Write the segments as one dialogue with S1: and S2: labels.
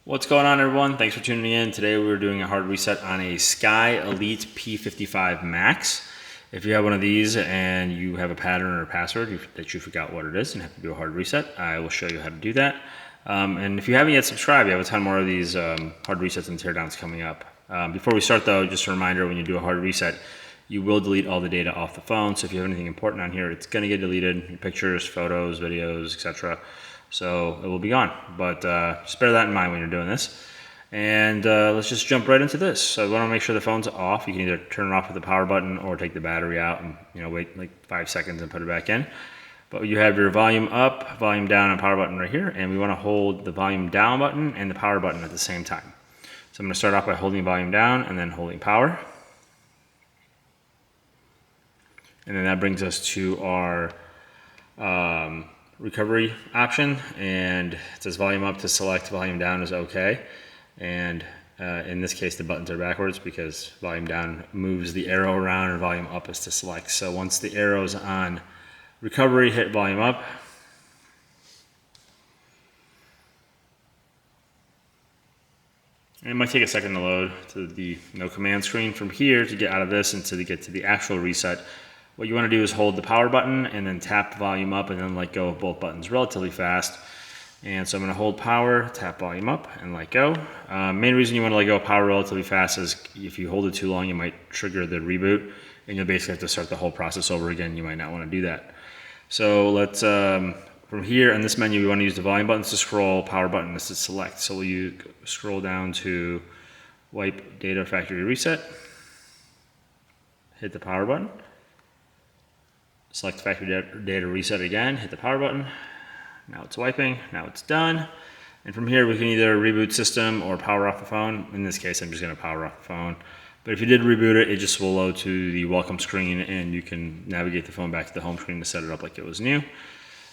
S1: What's going on, everyone? Thanks for tuning in. Today we're doing a hard reset on a Sky Elite P55 Max. If you have one of these and you have a pattern or a password that you forgot what it is and have to do a hard reset, I will show you how to do that. And if you haven't yet subscribed, you have a ton more of these hard resets and teardowns coming up. Before we start though, just a reminder, when you do a hard reset, you will delete all the data off the phone. So if you have anything important on here, it's gonna get deleted, your pictures, photos, videos, etc. So it will be gone, but just bear that in mind when you're doing this. And let's just jump right into this. So we want to make sure the phone's off. You can either turn it off with the power button or take the battery out and wait like 5 seconds and put it back in. But you have your volume up, volume down, and power button right here, and we want to hold the volume down button and the power button at the same time. So I'm going to start off by holding volume down and then holding power. And then that brings us to our recovery option, and it says volume up to select, volume down is okay. And in this case the buttons are backwards because volume down moves the arrow around and volume up is to select. So once the arrow's on recovery, hit volume up. And it might take a second to load to the no command screen from here to get out of this and to get to the actual reset. What you want to do is hold the power button and then tap volume up and then let go of both buttons relatively fast. And so I'm going to hold power, tap volume up, and let go. Main reason you want to let go of power relatively fast is if you hold it too long, you might trigger the reboot, and you'll basically have to start the whole process over again. You might not want to do that. So let's, from here in this menu, we want to use the volume buttons to scroll, power button is to select. So we'll scroll down to wipe data factory reset, hit the power button. Select factory data reset again, hit the power button. Now it's wiping, now it's done. And from here we can either reboot system or power off the phone. In this case I'm just gonna power off the phone. But if you did reboot it, it just will load to the welcome screen and you can navigate the phone back to the home screen to set it up like it was new.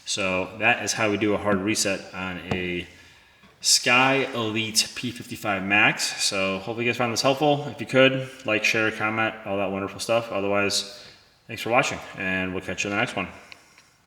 S1: So that is how we do a hard reset on a Sky Elite P55 Max. So hopefully you guys found this helpful. If you could, like, share, comment, all that wonderful stuff. Otherwise, thanks for watching, and we'll catch you in the next one.